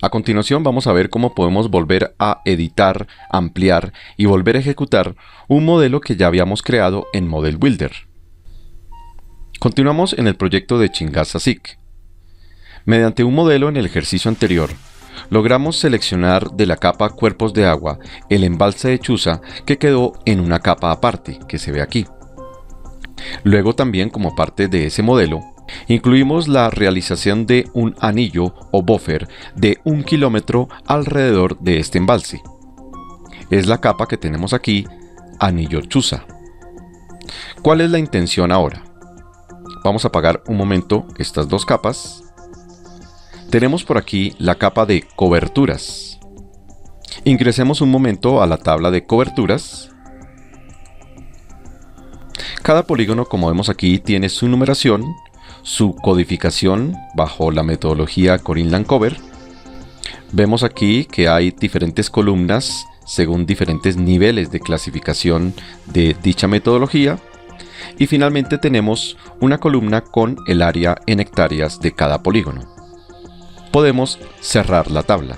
A continuación vamos a ver cómo podemos volver a editar, ampliar y volver a ejecutar un modelo que ya habíamos creado en Model Builder. Continuamos en el proyecto de Chingasa SIC. Mediante un modelo en el ejercicio anterior, logramos seleccionar de la capa cuerpos de agua el embalse de Chusa que quedó en una capa aparte, que se ve aquí. Luego también, como parte de ese modelo, incluimos la realización de un anillo o buffer de 1 kilómetro alrededor de este embalse. Es la capa que tenemos aquí, anillo Chusa. ¿Cuál es la intención ahora? Vamos a apagar un momento estas dos capas. Tenemos por aquí la capa de coberturas. Ingresemos un momento a la tabla de coberturas. Cada polígono, como vemos aquí, tiene su numeración, su codificación bajo la metodología Core-Inline Cover. Vemos aquí que hay diferentes columnas según diferentes niveles de clasificación de dicha metodología. Y finalmente tenemos una columna con el área en hectáreas de cada polígono. Podemos cerrar la tabla.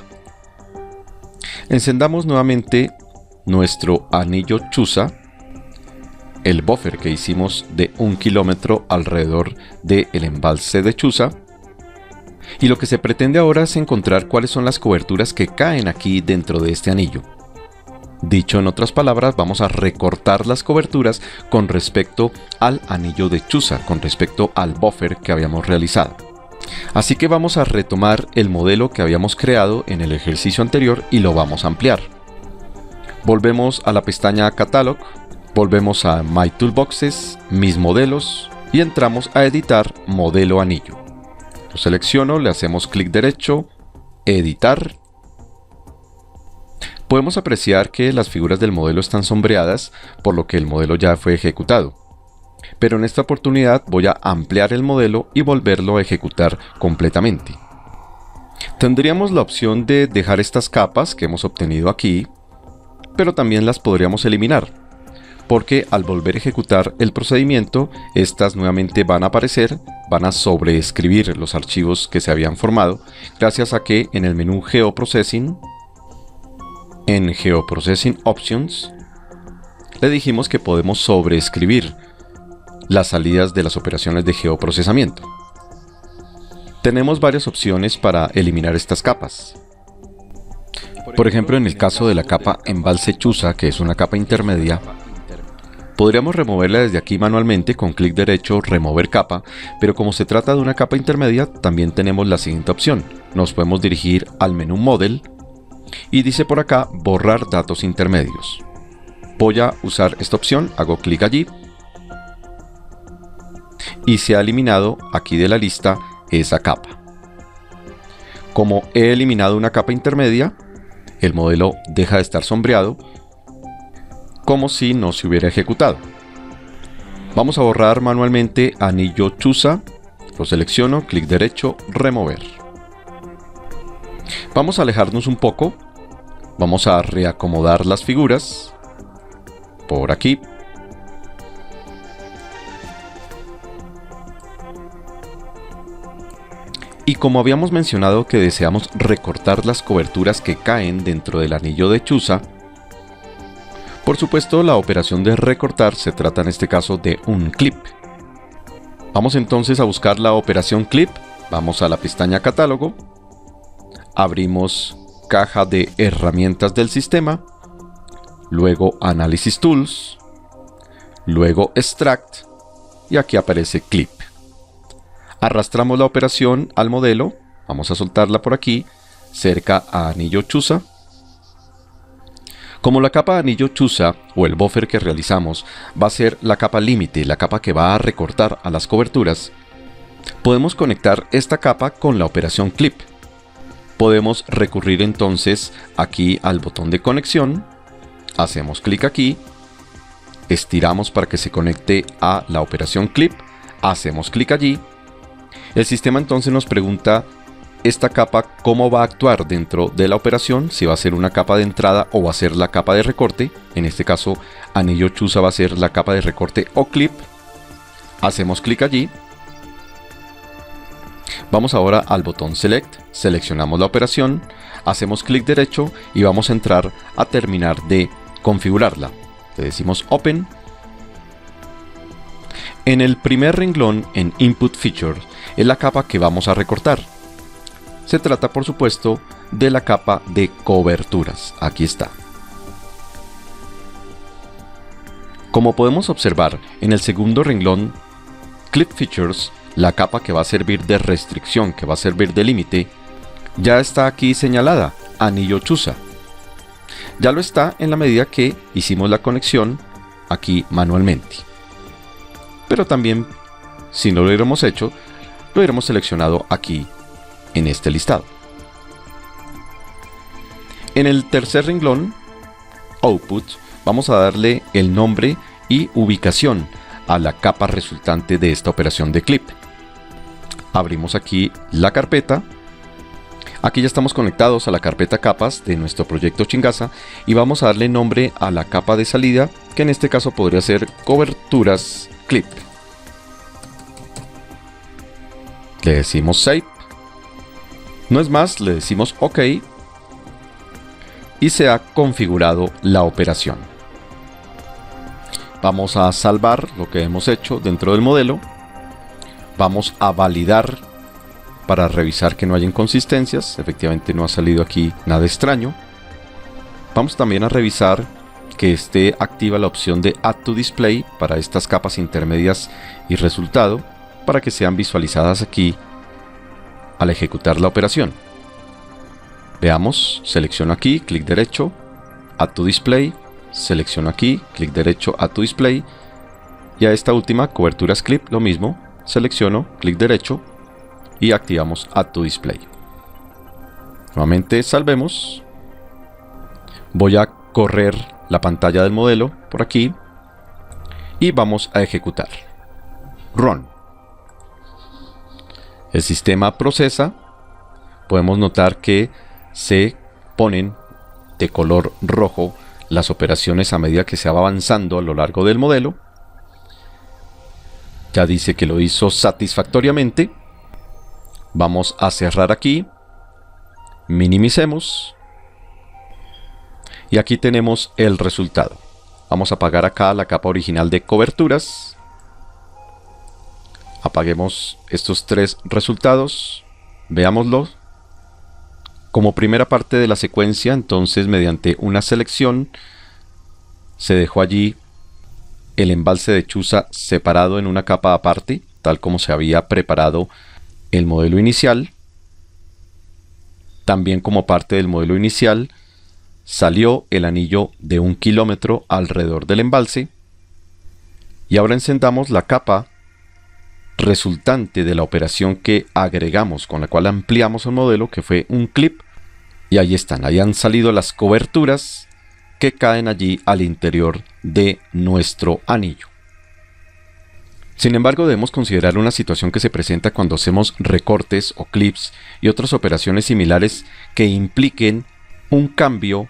Encendamos nuevamente nuestro anillo Chusa, el buffer que hicimos de 1 kilómetro alrededor del embalse de Chusa. Y lo que se pretende ahora es encontrar cuáles son las coberturas que caen aquí dentro de este anillo. Dicho en otras palabras, vamos a recortar las coberturas con respecto al anillo de Chusa, con respecto al buffer que habíamos realizado. Así que vamos a retomar el modelo que habíamos creado en el ejercicio anterior y lo vamos a ampliar. Volvemos a la pestaña Catalog, volvemos a My Toolboxes, Mis modelos y entramos a editar modelo anillo. Lo selecciono, le hacemos clic derecho, editar. Podemos apreciar que las figuras del modelo están sombreadas, por lo que el modelo ya fue ejecutado. Pero en esta oportunidad voy a ampliar el modelo y volverlo a ejecutar completamente. Tendríamos la opción de dejar estas capas que hemos obtenido aquí, pero también las podríamos eliminar, porque al volver a ejecutar el procedimiento, estas nuevamente van a aparecer, van a sobreescribir los archivos que se habían formado, gracias a que en el menú Geoprocessing, en Geoprocessing Options, le dijimos que podemos sobreescribir las salidas de las operaciones de geoprocesamiento. Tenemos varias opciones para eliminar estas capas. Por ejemplo, en el caso de la capa embalse Chusa, que es una capa intermedia, podríamos removerla desde aquí manualmente con clic derecho, remover capa, pero como se trata de una capa intermedia, también tenemos la siguiente opción. Nos podemos dirigir al menú Model y dice por acá borrar datos intermedios. Voy a usar esta opción, hago clic allí y se ha eliminado aquí de la lista esa capa. Como he eliminado una capa intermedia, el modelo deja de estar sombreado como si no se hubiera ejecutado. Vamos a borrar manualmente anillo Chusa, lo selecciono, clic derecho, remover. Vamos a alejarnos un poco, vamos a reacomodar las figuras por aquí. Y como habíamos mencionado que deseamos recortar las coberturas que caen dentro del anillo de Chusa, por supuesto la operación de recortar se trata en este caso de un clip. Vamos entonces a buscar la operación clip, vamos a la pestaña Catálogo, abrimos caja de herramientas del sistema, luego Analysis Tools, luego Extract y aquí aparece Clip. Arrastramos la operación al modelo, vamos a soltarla por aquí, cerca a anillo Chusa. Como la capa de anillo Chusa o el buffer que realizamos va a ser la capa límite, la capa que va a recortar a las coberturas, podemos conectar esta capa con la operación Clip. Podemos recurrir entonces aquí al botón de conexión, hacemos clic aquí, estiramos para que se conecte a la operación Clip, hacemos clic allí. El sistema entonces nos pregunta esta capa cómo va a actuar dentro de la operación, si va a ser una capa de entrada o va a ser la capa de recorte. En este caso anillo Chusa va a ser la capa de recorte o clip. Hacemos clic allí Vamos ahora al botón Select, seleccionamos la operación, hacemos clic derecho y vamos a entrar a terminar de configurarla. Le decimos Open. En el primer renglón en Input Feature es la capa que vamos a recortar. Se trata, por supuesto, de la capa de coberturas. Aquí está. Como podemos observar en el segundo renglón, Clip Features, la capa que va a servir de restricción, que va a servir de límite, ya está aquí señalada, anillo chusa. Ya lo está en la medida que hicimos la conexión aquí manualmente. Pero también, si no lo hubiéramos hecho, lo hubiéramos seleccionado aquí en este listado. En el tercer renglón, Output, vamos a darle el nombre y ubicación a la capa resultante de esta operación de clip. Abrimos aquí la carpeta. Aquí ya estamos conectados a la carpeta capas de nuestro proyecto Chingasa y vamos a darle nombre a la capa de salida, que en este caso podría ser coberturas clip. Le decimos Save. No es más, le decimos OK y se ha configurado la operación. Vamos a salvar lo que hemos hecho dentro del modelo. Vamos a validar para revisar que no haya inconsistencias. Efectivamente no ha salido aquí nada extraño. Vamos también a revisar que esté activa la opción de Add to Display para estas capas intermedias y resultado, para que sean visualizadas aquí al ejecutar la operación. Veamos, selecciono aquí, clic derecho, Add to Display, selecciono aquí, clic derecho, Add to Display, y a esta última, coberturas clip, lo mismo, selecciono, clic derecho y activamos Add to Display. Nuevamente salvemos. Voy a correr la pantalla del modelo por aquí y vamos a ejecutar. Run. El sistema procesa. Podemos notar que se ponen de color rojo las operaciones a medida que se va avanzando a lo largo del modelo. Ya dice que lo hizo satisfactoriamente. Vamos a cerrar aquí, minimicemos y aquí tenemos el resultado. Vamos a apagar acá la capa original de coberturas. Apaguemos estos tres resultados, veámoslo. Como primera parte de la secuencia, entonces mediante una selección se dejó allí el embalse de chuza separado en una capa aparte, tal como se había preparado el modelo inicial. También como parte del modelo inicial salió el anillo de 1 kilómetro alrededor del embalse. Y ahora encendamos la capa resultante de la operación que agregamos, con la cual ampliamos el modelo, que fue un clip. Y ahí están, ahí han salido las coberturas que caen allí al interior de nuestro anillo. Sin embargo, debemos considerar una situación que se presenta cuando hacemos recortes o clips y otras operaciones similares que impliquen un cambio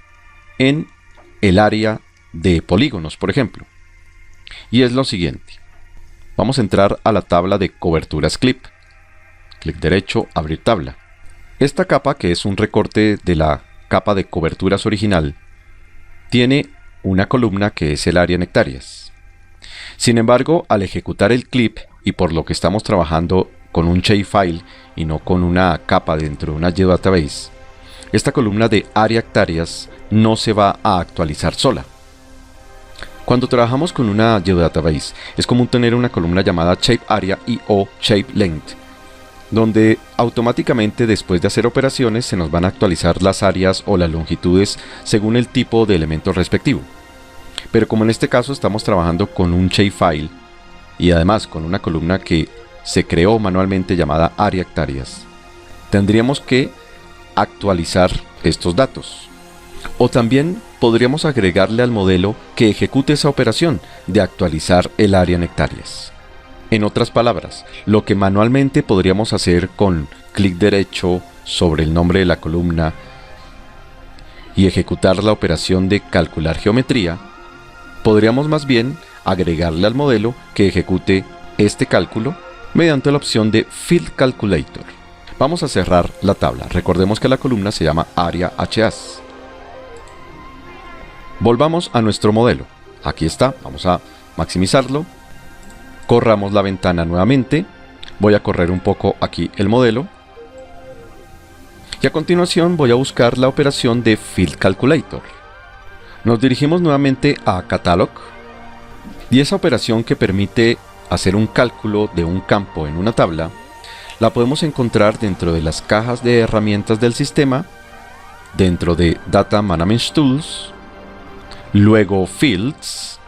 en el área de polígonos, por ejemplo. Y es lo siguiente. Vamos a entrar a la tabla de coberturas clip. Clic derecho, abrir tabla. Esta capa, que es un recorte de la capa de coberturas original, tiene una columna que es el área en hectáreas. Sin embargo, al ejecutar el clip, y por lo que estamos trabajando con un shapefile y no con una capa dentro de una geodatabase, esta columna de área hectáreas no se va a actualizar sola. Cuando trabajamos con una geodatabase, es común tener una columna llamada shape area y o shape length, donde automáticamente después de hacer operaciones se nos van a actualizar las áreas o las longitudes según el tipo de elemento respectivo. Pero como en este caso estamos trabajando con un shapefile y además con una columna que se creó manualmente llamada área hectáreas, tendríamos que actualizar estos datos. O también podríamos agregarle al modelo que ejecute esa operación de actualizar el área en hectáreas. En otras palabras, lo que manualmente podríamos hacer con clic derecho sobre el nombre de la columna y ejecutar la operación de calcular geometría, podríamos más bien agregarle al modelo que ejecute este cálculo mediante la opción de Field Calculator. Vamos a cerrar la tabla. Recordemos que la columna se llama Area HAs. Volvamos a nuestro modelo. Aquí está, vamos a maximizarlo. Corramos la ventana nuevamente. Voy a correr un poco aquí el modelo. Y a continuación voy a buscar la operación de Field Calculator. Nos dirigimos nuevamente a Catalog. Y esa operación que permite hacer un cálculo de un campo en una tabla, la podemos encontrar dentro de las cajas de herramientas del sistema, dentro de Data Management Tools, luego Fields,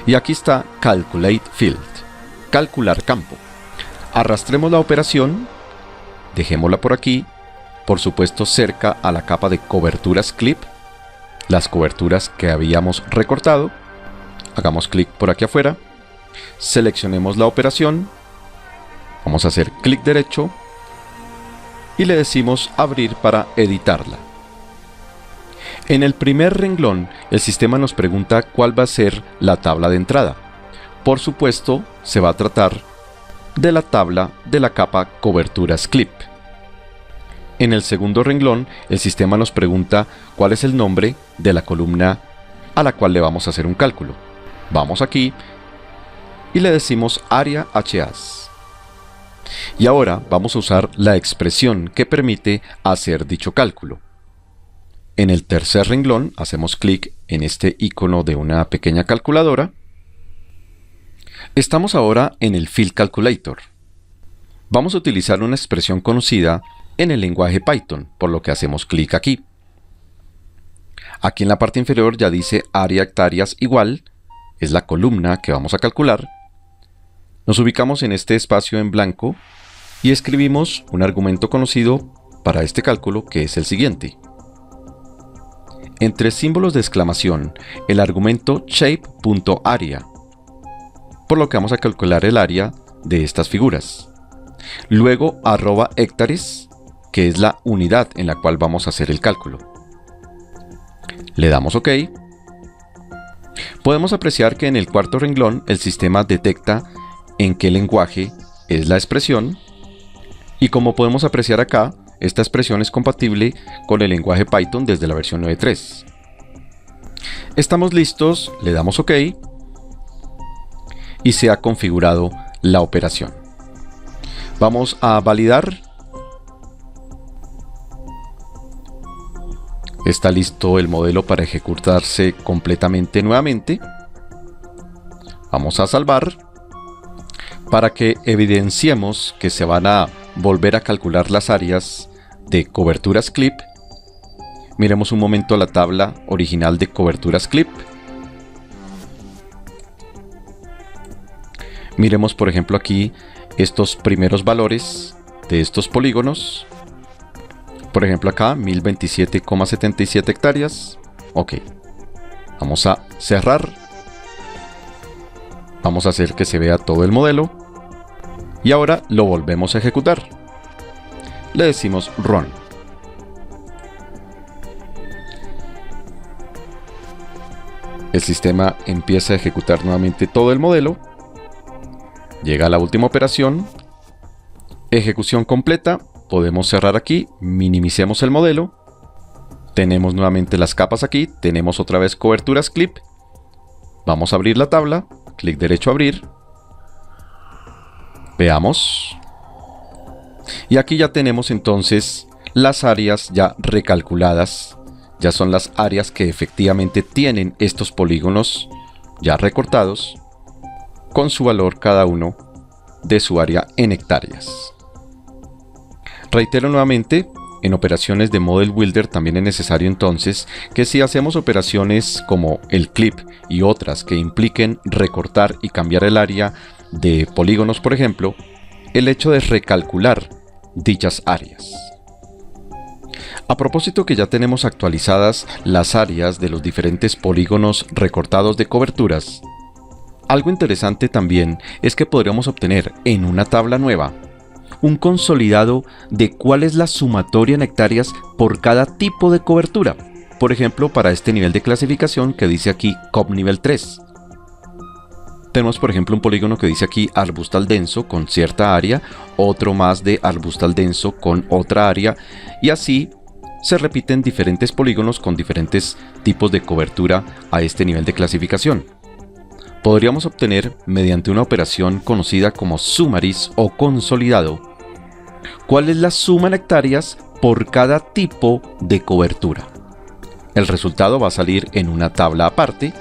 y aquí está Calculate Field, calcular campo. Arrastremos la operación, dejémosla por aquí, por supuesto cerca a la capa de coberturas clip, las coberturas que habíamos recortado. Hagamos clic por aquí afuera, seleccionemos la operación, vamos a hacer clic derecho y le decimos abrir para editarla. En el primer renglón, el sistema nos pregunta cuál va a ser la tabla de entrada. Por supuesto, se va a tratar de la tabla de la capa coberturas clip. En el segundo renglón, el sistema nos pregunta cuál es el nombre de la columna a la cual le vamos a hacer un cálculo. Vamos aquí y le decimos Area HAs. Y ahora vamos a usar la expresión que permite hacer dicho cálculo. En el tercer renglón hacemos clic en este icono de una pequeña calculadora. Estamos ahora en el Field Calculator. Vamos a utilizar una expresión conocida en el lenguaje Python, por lo que hacemos clic aquí. Aquí en la parte inferior ya dice área hectáreas igual, es la columna que vamos a calcular. Nos ubicamos en este espacio en blanco y escribimos un argumento conocido para este cálculo, que es el siguiente. Entre símbolos de exclamación, el argumento shape.area, por lo que vamos a calcular el área de estas figuras. Luego @hectares, que es la unidad en la cual vamos a hacer el cálculo. Le damos OK. Podemos apreciar que en el cuarto renglón el sistema detecta en qué lenguaje es la expresión, y como podemos apreciar acá, esta expresión es compatible con el lenguaje Python desde la versión 9.3. Estamos listos, le damos OK y se ha configurado la operación. Vamos a validar. Está listo el modelo para ejecutarse completamente nuevamente. Vamos a salvar para que evidenciemos que se van a volver a calcular las áreas de coberturas clip. Miremos un momento la tabla original de coberturas clip. Miremos por ejemplo aquí estos primeros valores de estos polígonos. Por ejemplo acá 1027,77 hectáreas. Ok, vamos a cerrar. Vamos a hacer que se vea todo el modelo. Y ahora lo volvemos a ejecutar. Le decimos Run. El sistema empieza a ejecutar nuevamente todo el modelo. Llega a la última operación. Ejecución completa. Podemos cerrar aquí. Minimicemos el modelo. Tenemos nuevamente las capas aquí. Tenemos otra vez coberturas clip. Vamos a abrir la tabla. Clic derecho a abrir. Veamos. Y aquí ya tenemos entonces las áreas ya recalculadas. Ya son las áreas que efectivamente tienen estos polígonos ya recortados, con su valor cada uno de su área en hectáreas. Reitero nuevamente, en operaciones de Model Builder también es necesario entonces que si hacemos operaciones como el clip y otras que impliquen recortar y cambiar el área de polígonos, por ejemplo, el hecho de recalcular dichas áreas. A propósito que ya tenemos actualizadas las áreas de los diferentes polígonos recortados de coberturas, algo interesante también es que podríamos obtener en una tabla nueva un consolidado de cuál es la sumatoria en hectáreas por cada tipo de cobertura. Por ejemplo, para este nivel de clasificación que dice aquí COP nivel 3. Tenemos por ejemplo un polígono que dice aquí arbustal denso con cierta área, otro más de arbustal denso con otra área, y así se repiten diferentes polígonos con diferentes tipos de cobertura a este nivel de clasificación. Podríamos obtener, mediante una operación conocida como sumaris o consolidado, cuál es la suma en hectáreas por cada tipo de cobertura. El resultado va a salir en una tabla aparte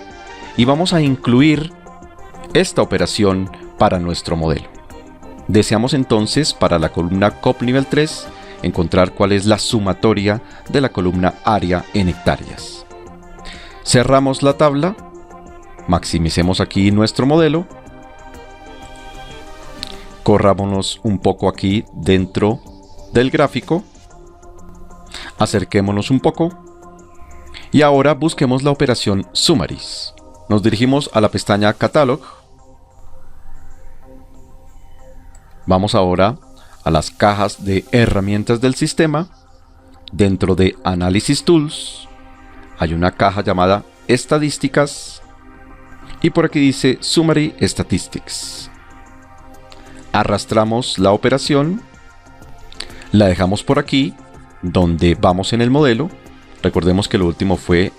y vamos a incluir esta operación para nuestro modelo. Deseamos entonces para la columna COP nivel 3 encontrar cuál es la sumatoria de la columna área en hectáreas. Cerramos la tabla, maximicemos aquí nuestro modelo, corrámonos un poco aquí dentro del gráfico, acerquémonos un poco y ahora busquemos la operación sumaris. Nos dirigimos a la pestaña Catalog. Vamos ahora a las cajas de herramientas del sistema. Dentro de Analysis Tools hay una caja llamada Estadísticas y por aquí dice Summary Statistics. Arrastramos la operación, la dejamos por aquí donde vamos en el modelo. Recordemos que lo último fue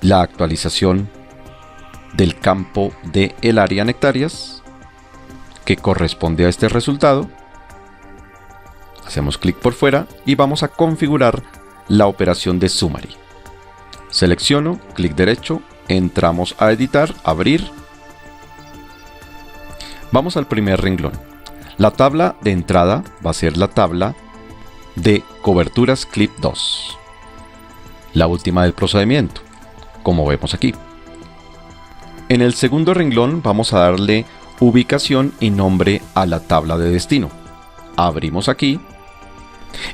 la actualización del campo del área en hectáreas que corresponde a este resultado. Hacemos clic por fuera y vamos a configurar la operación de Summary. Selecciono, clic derecho, entramos a editar, abrir. Vamos al primer renglón. La tabla de entrada va a ser la tabla de coberturas clip 2. La última del procedimiento, como vemos aquí. En el segundo renglón vamos a darle ubicación y nombre a la tabla de destino. Abrimos aquí.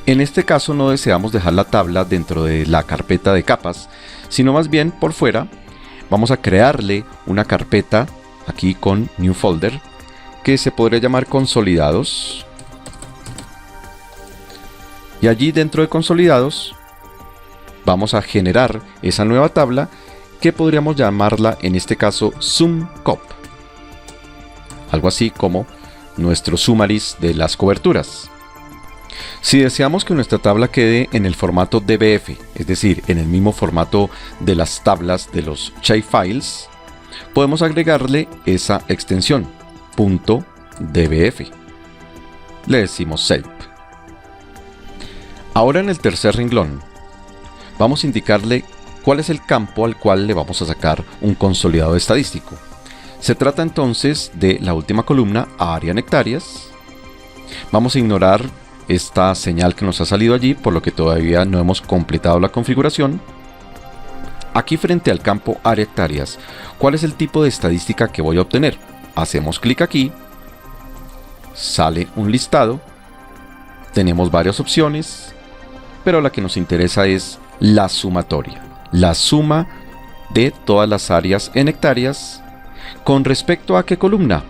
En este caso no deseamos dejar la tabla dentro de la carpeta de capas, sino más bien por fuera. Vamos a crearle una carpeta aquí con New Folder que se podría llamar Consolidados. Y allí dentro de Consolidados vamos a generar esa nueva tabla que podríamos llamarla en este caso SumCop. Algo así como nuestro summaries de las coberturas. Si deseamos que nuestra tabla quede en el formato DBF, es decir, en el mismo formato de las tablas de los shapefiles, podemos agregarle esa extensión, .dbf. Le decimos Save. Ahora en el tercer renglón, vamos a indicarle cuál es el campo al cual le vamos a sacar un consolidado estadístico. Se trata entonces de la última columna, área en hectáreas. Vamos a ignorar esta señal que nos ha salido allí, por lo que todavía no hemos completado la configuración. Aquí frente al campo área hectáreas, ¿cuál es el tipo de estadística que voy a obtener? Hacemos clic aquí, sale un listado, tenemos varias opciones, pero la que nos interesa es la sumatoria, la suma de todas las áreas en hectáreas. ¿Con respecto a qué columna?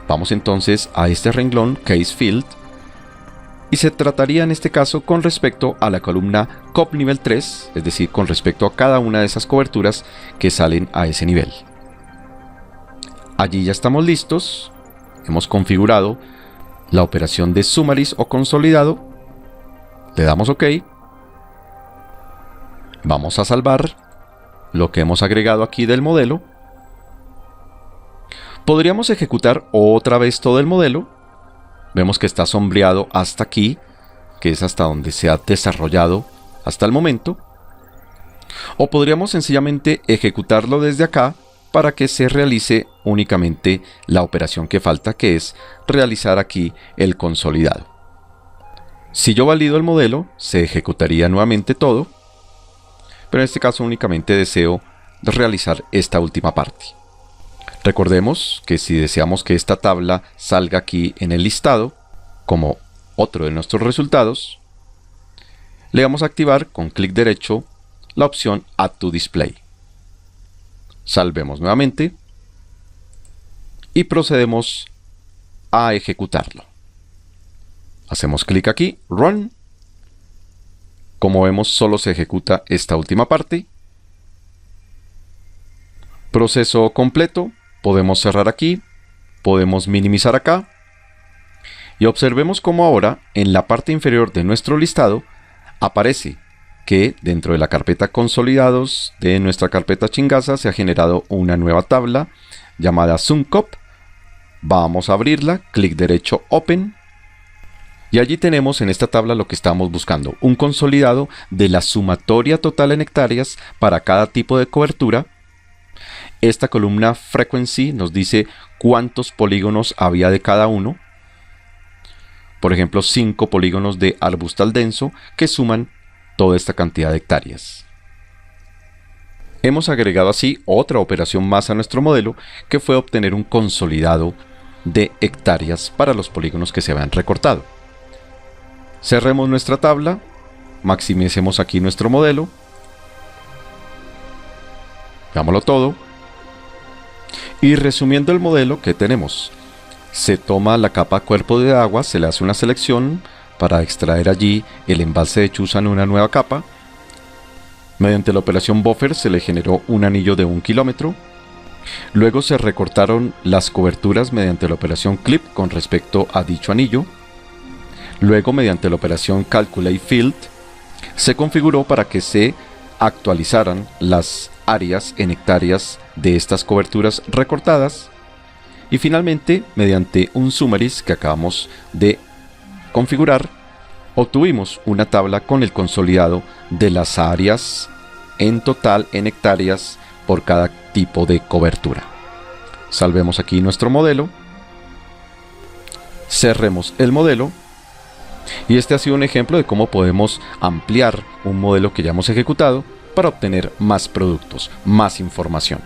Vamos entonces a este renglón Case Field y se trataría en este caso con respecto a la columna COP nivel 3, es decir, con respecto a cada una de esas coberturas que salen a ese nivel. Allí ya estamos listos, hemos configurado la operación de summaries o consolidado, le damos OK, vamos a salvar lo que hemos agregado aquí del modelo. Podríamos ejecutar otra vez todo el modelo. Vemos que está sombreado hasta aquí, que es hasta donde se ha desarrollado hasta el momento. O podríamos sencillamente ejecutarlo desde acá para que se realice únicamente la operación que falta, que es realizar aquí el consolidado. Si yo valido el modelo, se ejecutaría nuevamente todo, pero en este caso únicamente deseo realizar esta última parte. Recordemos que si deseamos que esta tabla salga aquí en el listado, como otro de nuestros resultados, le vamos a activar con clic derecho la opción Add to Display. Salvemos nuevamente y procedemos a ejecutarlo. Hacemos clic aquí, Run. Como vemos, solo se ejecuta esta última parte. Proceso completo. Podemos cerrar aquí, podemos minimizar acá y observemos cómo ahora en la parte inferior de nuestro listado aparece que dentro de la carpeta consolidados de nuestra carpeta Chingaza se ha generado una nueva tabla llamada SumCop. Vamos a abrirla, clic derecho Open. Y allí tenemos en esta tabla lo que estamos buscando, un consolidado de la sumatoria total en hectáreas para cada tipo de cobertura. Esta columna Frequency nos dice cuántos polígonos había de cada uno. Por ejemplo, 5 polígonos de arbustal denso que suman toda esta cantidad de hectáreas. Hemos agregado así otra operación más a nuestro modelo, que fue obtener un consolidado de hectáreas para los polígonos que se habían recortado. Cerremos nuestra tabla, maximicemos aquí nuestro modelo, hagámoslo todo, y resumiendo el modelo que tenemos, se toma la capa cuerpo de agua, se le hace una selección para extraer allí el embalse de Chuza en una nueva capa. Mediante la operación Buffer se le generó un anillo de 1 kilómetro. Luego se recortaron las coberturas mediante la operación Clip con respecto a dicho anillo. Luego, mediante la operación Calculate Field, se configuró para que se actualizaran las áreas en hectáreas de estas coberturas recortadas. Y finalmente, mediante un Summaries que acabamos de configurar, obtuvimos una tabla con el consolidado de las áreas en total en hectáreas por cada tipo de cobertura. Salvemos aquí nuestro modelo, cerremos el modelo, y este ha sido un ejemplo de cómo podemos ampliar un modelo que ya hemos ejecutado para obtener más productos, más información.